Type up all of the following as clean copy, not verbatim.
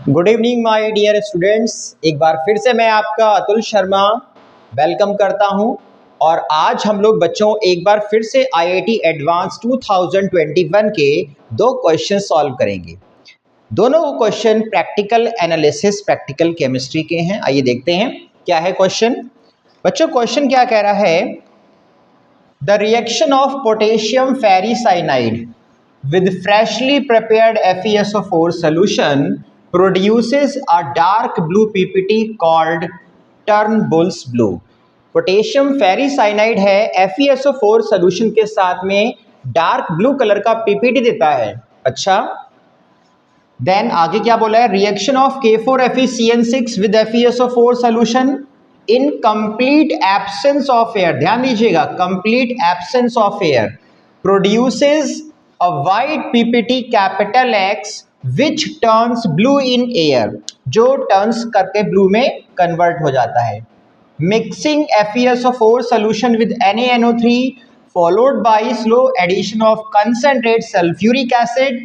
Good evening my dear students. एक बार फिर से मैं आपका अतुल शर्मा वेलकम करता हूं और आज हम लोग बच्चों एक बार फिर से आईआईटी एडवांस 2021 के दो क्वेश्चन सॉल्व करेंगे। दोनों question practical analysis practical chemistry के हैं। आइए देखते हैं क्या है क्वेश्चन। बच्चों क्वेश्चन क्या कह रहा है, the reaction of potassium ferricyanide with freshly prepared FeSO4 solution produces a dark blue PPT called Turnbull's blue। Potassium ferricyanide है, FeSO4 सोल्यूशन के साथ में डार्क ब्लू कलर का पीपीटी देता है। अच्छा, देन आगे क्या बोला है, reaction of K4FeCN6 with FeSO4 solution in complete absence of air, ध्यान दीजिएगा complete absence of air, produces a white PPT capital X which turns blue in air, जो turns करके blue में convert हो जाता है। Mixing FeSO4 solution with NaNO3 followed by slow addition of concentrate sulfuric acid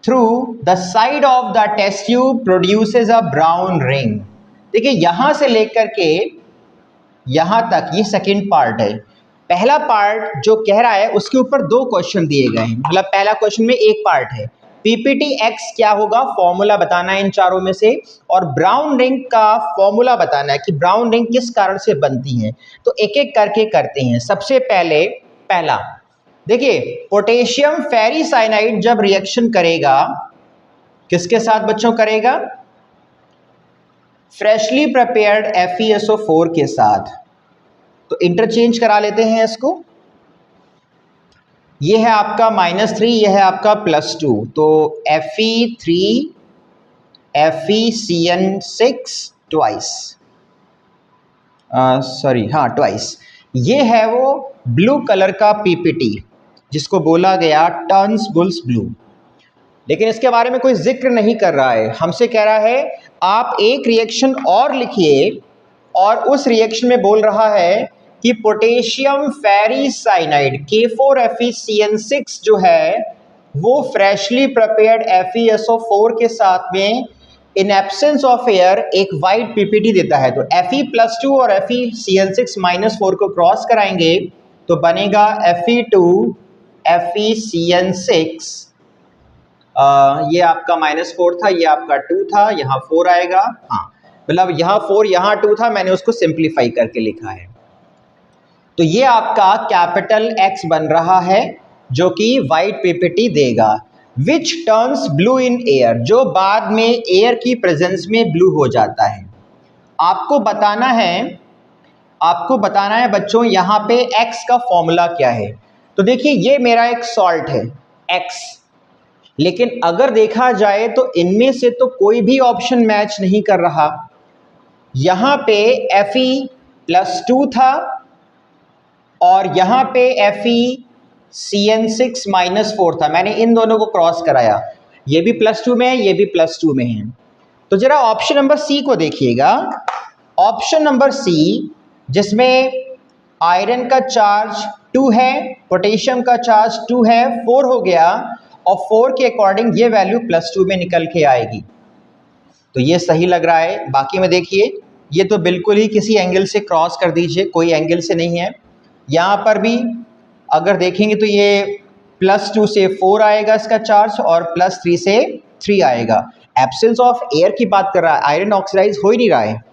through the side of the test tube produces a brown ring। देखिए यहां से लेकर के यहां तक ये सेकेंड पार्ट है। पहला पार्ट जो कह रहा है उसके ऊपर दो क्वेश्चन दिए गए हैं, मतलब पहला क्वेश्चन में एक पार्ट है, पीपीटी एक्स क्या होगा फॉर्मूला बताना है इन चारों में से, और ब्राउन रिंग का फॉर्मूला बताना है कि ब्राउन रिंग किस कारण से बनती है। तो एक एक करके करते हैं। सबसे पहले पहला देखिए, पोटेशियम फेरिसाइनाइड जब रिएक्शन करेगा किसके साथ बच्चों करेगा, फ्रेशली प्रिपेयर्ड FeSO4 के साथ। तो इंटरचेंज करा लेते हैं इसको, ये है आपका -3, ये है आपका +2, तो Fe3 FeCN6 ट्वाइस, ट्वाइस। ये है वो ब्लू कलर का पीपीटी जिसको बोला गया टर्न्स-बुल्स ब्लू। लेकिन इसके बारे में कोई जिक्र नहीं कर रहा है, हमसे कह रहा है आप एक रिएक्शन और लिखिए, और उस रिएक्शन में बोल रहा है कि पोटेशियम फेरिसाइनाइड K4FeCN6 जो है वो फ्रेशली प्रिपेयर्ड FeSO4 के साथ में इन एब्सेंस ऑफ एयर एक वाइट पीपीटी देता है। तो Fe+2 और FeCN6-4 को क्रॉस कराएंगे तो बनेगा Fe2FeCN6। ये आपका -4 था, ये आपका 2 था, यहाँ 4 आएगा। हाँ, मतलब यहाँ 4 यहाँ 2 था, मैंने उसको सिंप्लीफाई करके लिखा है। तो ये आपका कैपिटल X बन रहा है जो कि वाइट पीपीटी देगा, which turns blue in air, जो बाद में एयर की प्रेजेंस में ब्लू हो जाता है। आपको बताना है बच्चों यहाँ पे X का फॉर्मूला क्या है। तो देखिए ये मेरा एक सॉल्ट है X, लेकिन अगर देखा जाए तो इनमें से तो कोई भी ऑप्शन मैच नहीं कर रहा। यहाँ पे Fe+2 था और यहाँ पे FeCN6-4 था, मैंने इन दोनों को क्रॉस कराया, ये भी +2 में है, ये भी +2 में है। तो जरा ऑप्शन नंबर सी को देखिएगा, ऑप्शन नंबर सी जिसमें आयरन का चार्ज 2 है, पोटेशियम का चार्ज 2 है, 4 हो गया, और 4 के अकॉर्डिंग ये वैल्यू +2 में निकल के आएगी। तो ये सही लग रहा है। बाकी में देखिए ये तो बिल्कुल ही किसी एंगल से क्रॉस कर दीजिए, कोई एंगल से नहीं है। यहाँ पर भी अगर देखेंगे तो ये +2 से 4 आएगा इसका चार्ज, और +3 से 3 आएगा। एब्सेंस ऑफ एयर की बात कर रहा है, आयरन ऑक्सीडाइज हो ही नहीं रहा है,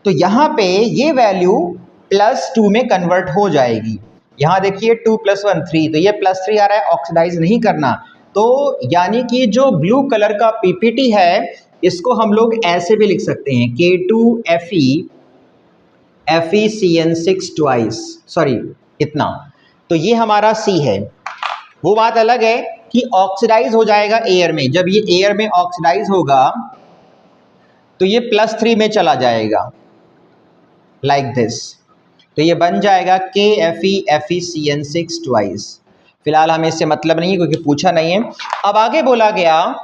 तो यहाँ पे ये वैल्यू +2 में कन्वर्ट हो जाएगी। यहाँ देखिए 2 + 1 3, तो ये +3 आ रहा है, ऑक्सीडाइज नहीं करना। तो यानी कि जो ब्लू कलर का पीपीटी है इसको हम लोग ऐसे भी लिख सकते हैं, K2FeCN6 ट्वाइस, सॉरी इतना। तो ये हमारा C है। वो बात अलग है कि ऑक्सीडाइज हो जाएगा एयर में, जब ये एयर में ऑक्सीडाइज होगा तो ये +3 में चला जाएगा लाइक दिस। तो ये बन जाएगा KFeFeCN6 ट्वाइस। फिलहाल हमें इससे मतलब नहीं है क्योंकि पूछा नहीं है। अब आगे बोला गया,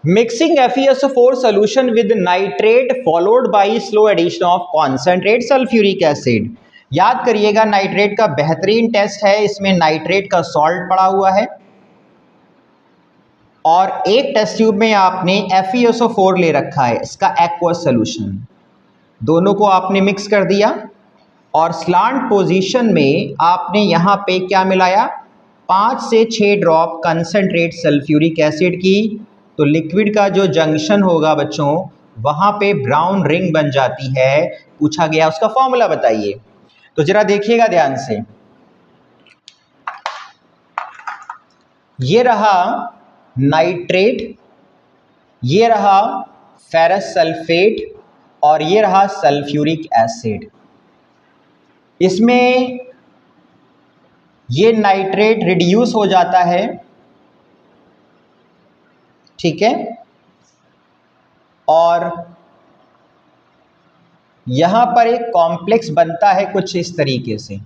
mixing FeSO4 solution with nitrate followed by slow addition of concentrate sulfuric acid। याद करिएगा नाइट्रेट का बेहतरीन टेस्ट है, इसमें नाइट्रेट का सॉल्ट पड़ा हुआ है, और एक टेस्ट ट्यूब में आपने FeSO4 ले रखा है, इसका एक्वस सोल्यूशन। दोनों को आपने मिक्स कर दिया और स्लांट पोजीशन में आपने यहाँ पे क्या मिलाया, 5 से 6 ड्रॉप कंसंट्रेट सल्फ्यूरिक एसिड की। तो लिक्विड का जो जंक्शन होगा बच्चों, वहाँ पे ब्राउन रिंग बन जाती है। पूछा गया उसका फॉर्मूला बताइए। तो जरा देखिएगा ध्यान से, ये रहा नाइट्रेट, ये रहा फेरस सल्फेट और ये रहा सल्फ्यूरिक एसिड। इसमें ये नाइट्रेट रिड्यूस हो जाता है, ठीक है, और यहां पर एक कॉम्प्लेक्स बनता है कुछ इस तरीके से।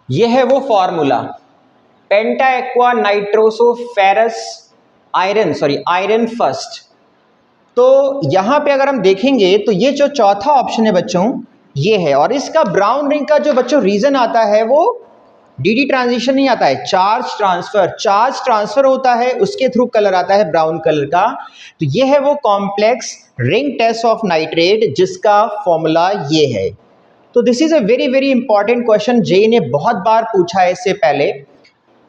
ये है वो formula, penta aqua nitroso ferrous iron first. तो यहां पे अगर हम देखेंगे तो ये जो चौथा ऑप्शन है बच्चों, ये है। और इसका ब्राउन रिंग का जो बच्चों रीजन आता है वो डी ट्रांजिशन नहीं आता है, चार्ज ट्रांसफर होता है, उसके थ्रू कलर आता है ब्राउन कलर का। तो ये है वो complex ring test of nitrate जिसका फॉर्मूला ये है। तो this is a very very important question, JEE ने बहुत बार पूछा है इससे पहले।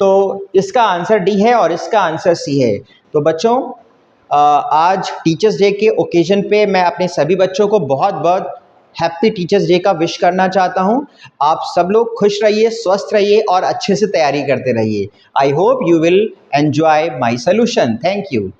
तो इसका आंसर डी है और इसका आंसर सी है। तो बच्चों आज टीचर्स डे के ओकेजन पे मैं अपने सभी बच्चों को बहुत बहुत हैप्पी टीचर्स डे का विश करना चाहता हूं। आप सब लोग खुश रहिए, स्वस्थ रहिए और अच्छे से तैयारी करते रहिए। I hope you will enjoy my solution. Thank you.